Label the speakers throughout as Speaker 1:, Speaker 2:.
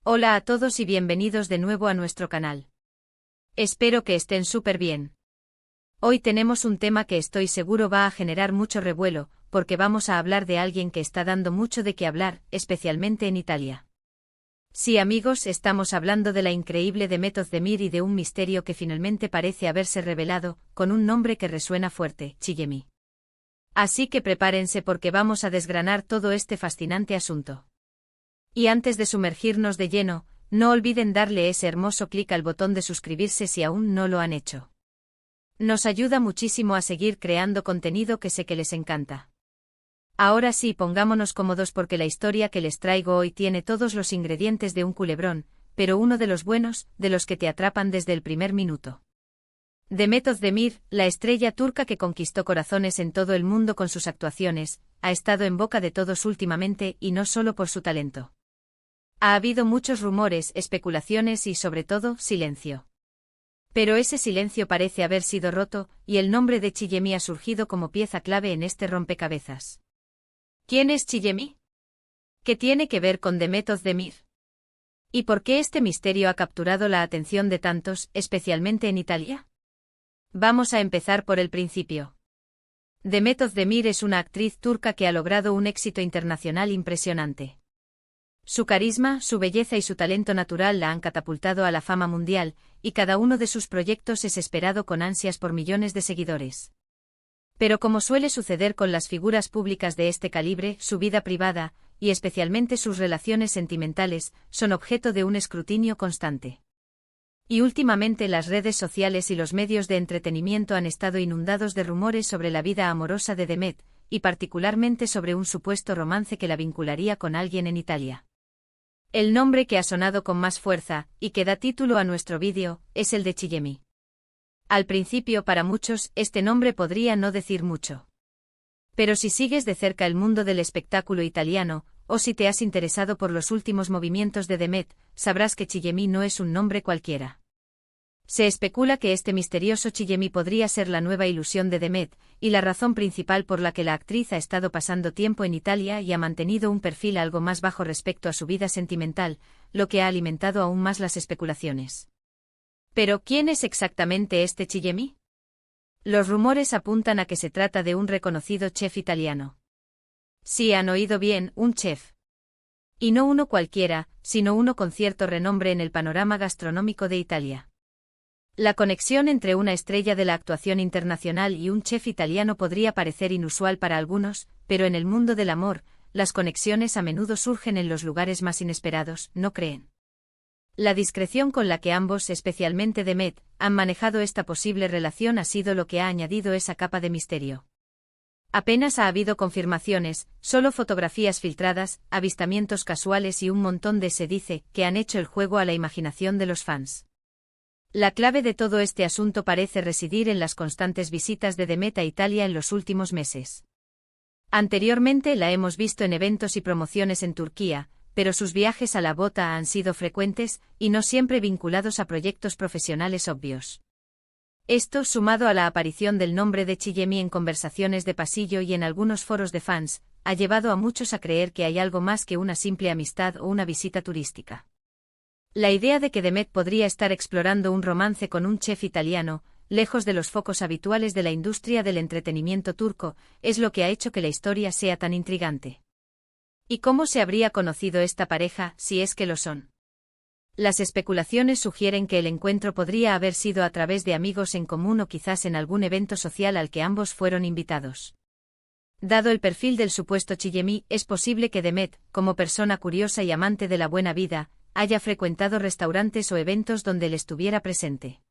Speaker 1: Hola a todos y bienvenidos de nuevo a nuestro canal. Espero que estén súper bien. Hoy tenemos un tema que estoy seguro va a generar mucho revuelo, porque vamos a hablar de alguien que está dando mucho de qué hablar, especialmente en Italia. Sí, amigos, estamos hablando de la increíble Demet Özdemir y de un misterio que finalmente parece haberse revelado, con un nombre que resuena fuerte, Chillemi. Así que prepárense porque vamos a desgranar todo este fascinante asunto. Y antes de sumergirnos de lleno, no olviden darle ese hermoso clic al botón de suscribirse si aún no lo han hecho. Nos ayuda muchísimo a seguir creando contenido que sé que les encanta. Ahora sí, pongámonos cómodos porque la historia que les traigo hoy tiene todos los ingredientes de un culebrón, pero uno de los buenos, de los que te atrapan desde el primer minuto. Demet Özdemir, la estrella turca que conquistó corazones en todo el mundo con sus actuaciones, ha estado en boca de todos últimamente y no solo por su talento. Ha habido muchos rumores, especulaciones y sobre todo, silencio. Pero ese silencio parece haber sido roto, y el nombre de Chillemi ha surgido como pieza clave en este rompecabezas. ¿Quién es Chillemi? ¿Qué tiene que ver con Demet Özdemir? ¿Y por qué este misterio ha capturado la atención de tantos, especialmente en Italia? Vamos a empezar por el principio. Demet Özdemir es una actriz turca que ha logrado un éxito internacional impresionante. Su carisma, su belleza y su talento natural la han catapultado a la fama mundial, y cada uno de sus proyectos es esperado con ansias por millones de seguidores. Pero como suele suceder con las figuras públicas de este calibre, su vida privada, y especialmente sus relaciones sentimentales, son objeto de un escrutinio constante. Y últimamente las redes sociales y los medios de entretenimiento han estado inundados de rumores sobre la vida amorosa de Demet, y particularmente sobre un supuesto romance que la vincularía con alguien en Italia. El nombre que ha sonado con más fuerza, y que da título a nuestro vídeo, es el de Chillemi. Al principio para muchos, este nombre podría no decir mucho. Pero si sigues de cerca el mundo del espectáculo italiano, o si te has interesado por los últimos movimientos de Demet, sabrás que Chillemi no es un nombre cualquiera. Se especula que este misterioso Chillemi podría ser la nueva ilusión de Demet, y la razón principal por la que la actriz ha estado pasando tiempo en Italia y ha mantenido un perfil algo más bajo respecto a su vida sentimental, lo que ha alimentado aún más las especulaciones. ¿Pero quién es exactamente este Chillemi? Los rumores apuntan a que se trata de un reconocido chef italiano. Sí, han oído bien, un chef. Y no uno cualquiera, sino uno con cierto renombre en el panorama gastronómico de Italia. La conexión entre una estrella de la actuación internacional y un chef italiano podría parecer inusual para algunos, pero en el mundo del amor, las conexiones a menudo surgen en los lugares más inesperados, ¿no creen? La discreción con la que ambos, especialmente Demet, han manejado esta posible relación ha sido lo que ha añadido esa capa de misterio. Apenas ha habido confirmaciones, solo fotografías filtradas, avistamientos casuales y un montón de se dice que han hecho el juego a la imaginación de los fans. La clave de todo este asunto parece residir en las constantes visitas de Demet a Italia en los últimos meses. Anteriormente la hemos visto en eventos y promociones en Turquía, pero sus viajes a la bota han sido frecuentes, y no siempre vinculados a proyectos profesionales obvios. Esto, sumado a la aparición del nombre de Chillemi en conversaciones de pasillo y en algunos foros de fans, ha llevado a muchos a creer que hay algo más que una simple amistad o una visita turística. La idea de que Demet podría estar explorando un romance con un chef italiano, lejos de los focos habituales de la industria del entretenimiento turco, es lo que ha hecho que la historia sea tan intrigante. ¿Y cómo se habría conocido esta pareja, si es que lo son? Las especulaciones sugieren que el encuentro podría haber sido a través de amigos en común o quizás en algún evento social al que ambos fueron invitados. Dado el perfil del supuesto Chillemi, es posible que Demet, como persona curiosa y amante de la buena vida, haya frecuentado restaurantes o eventos donde él estuviera presente.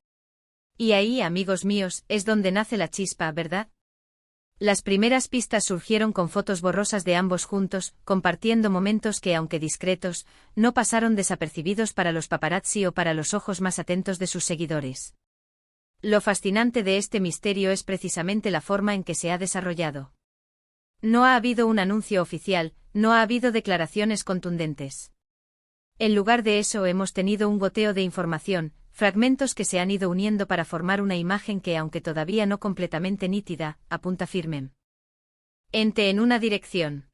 Speaker 1: Y ahí, amigos míos, es donde nace la chispa, ¿verdad? Las primeras pistas surgieron con fotos borrosas de ambos juntos, compartiendo momentos que, aunque discretos, no pasaron desapercibidos para los paparazzi o para los ojos más atentos de sus seguidores. Lo fascinante de este misterio es precisamente la forma en que se ha desarrollado. No ha habido un anuncio oficial, no ha habido declaraciones contundentes. En lugar de eso hemos tenido un goteo de información, fragmentos que se han ido uniendo para formar una imagen que, aunque todavía no completamente nítida, apunta firme en una dirección.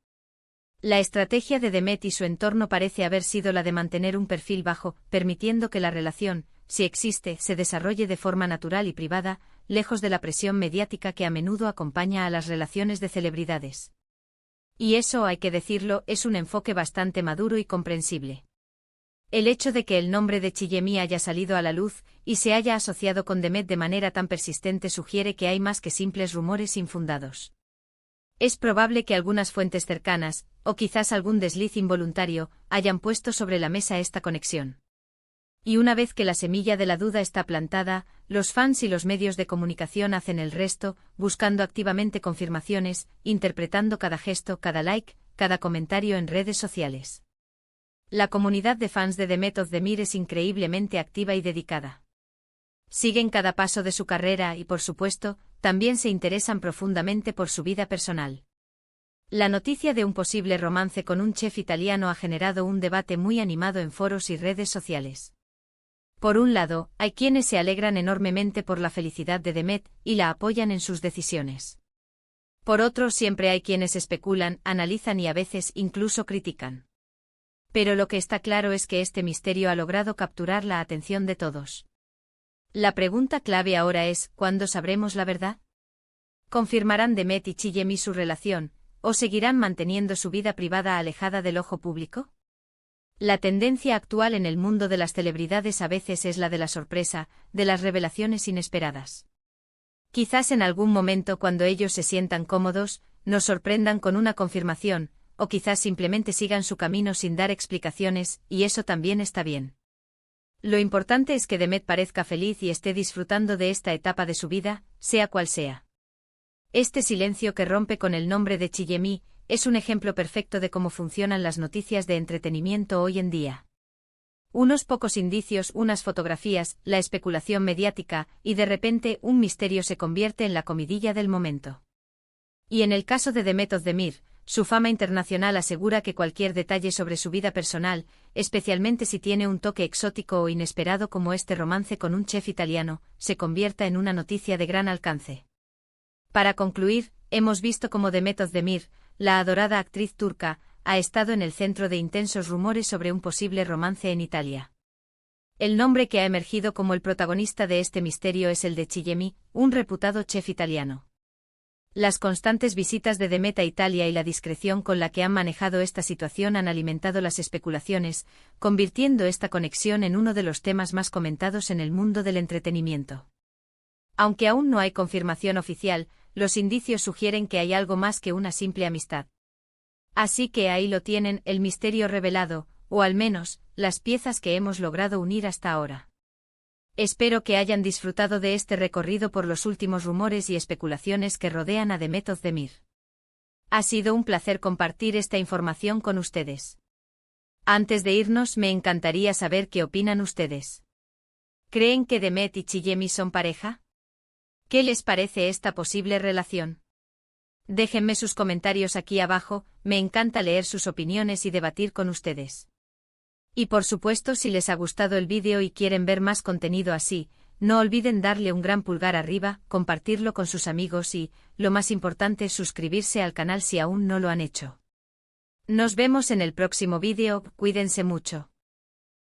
Speaker 1: La estrategia de Demet y su entorno parece haber sido la de mantener un perfil bajo, permitiendo que la relación, si existe, se desarrolle de forma natural y privada, lejos de la presión mediática que a menudo acompaña a las relaciones de celebridades. Y eso, hay que decirlo, es un enfoque bastante maduro y comprensible. El hecho de que el nombre de Chillemi haya salido a la luz y se haya asociado con Demet de manera tan persistente sugiere que hay más que simples rumores infundados. Es probable que algunas fuentes cercanas, o quizás algún desliz involuntario, hayan puesto sobre la mesa esta conexión. Y una vez que la semilla de la duda está plantada, los fans y los medios de comunicación hacen el resto, buscando activamente confirmaciones, interpretando cada gesto, cada like, cada comentario en redes sociales. La comunidad de fans de Demet Özdemir es increíblemente activa y dedicada. Siguen cada paso de su carrera y, por supuesto, también se interesan profundamente por su vida personal. La noticia de un posible romance con un chef italiano ha generado un debate muy animado en foros y redes sociales. Por un lado, hay quienes se alegran enormemente por la felicidad de Demet y la apoyan en sus decisiones. Por otro, siempre hay quienes especulan, analizan y a veces incluso critican. Pero lo que está claro es que este misterio ha logrado capturar la atención de todos. La pregunta clave ahora es, ¿cuándo sabremos la verdad? ¿Confirmarán Demet y Chillemi su relación, o seguirán manteniendo su vida privada alejada del ojo público? La tendencia actual en el mundo de las celebridades a veces es la de la sorpresa, de las revelaciones inesperadas. Quizás en algún momento cuando ellos se sientan cómodos, nos sorprendan con una confirmación, o quizás simplemente sigan su camino sin dar explicaciones, y eso también está bien. Lo importante es que Demet parezca feliz y esté disfrutando de esta etapa de su vida, sea cual sea. Este silencio que rompe con el nombre de Chillemi es un ejemplo perfecto de cómo funcionan las noticias de entretenimiento hoy en día. Unos pocos indicios, unas fotografías, la especulación mediática, y de repente un misterio se convierte en la comidilla del momento. Y en el caso de Demet Özdemir, su fama internacional asegura que cualquier detalle sobre su vida personal, especialmente si tiene un toque exótico o inesperado como este romance con un chef italiano, se convierta en una noticia de gran alcance. Para concluir, hemos visto cómo Demet Özdemir, la adorada actriz turca, ha estado en el centro de intensos rumores sobre un posible romance en Italia. El nombre que ha emergido como el protagonista de este misterio es el de Chillemi, un reputado chef italiano. Las constantes visitas de Demet a Italia y la discreción con la que han manejado esta situación han alimentado las especulaciones, convirtiendo esta conexión en uno de los temas más comentados en el mundo del entretenimiento. Aunque aún no hay confirmación oficial, los indicios sugieren que hay algo más que una simple amistad. Así que ahí lo tienen, el misterio revelado, o al menos, las piezas que hemos logrado unir hasta ahora. Espero que hayan disfrutado de este recorrido por los últimos rumores y especulaciones que rodean a Demet Özdemir. Ha sido un placer compartir esta información con ustedes. Antes de irnos, me encantaría saber qué opinan ustedes. ¿Creen que Demet y Chillemi son pareja? ¿Qué les parece esta posible relación? Déjenme sus comentarios aquí abajo, me encanta leer sus opiniones y debatir con ustedes. Y por supuesto, si les ha gustado el vídeo y quieren ver más contenido así, no olviden darle un gran pulgar arriba, compartirlo con sus amigos y, lo más importante, suscribirse al canal si aún no lo han hecho. Nos vemos en el próximo vídeo, cuídense mucho.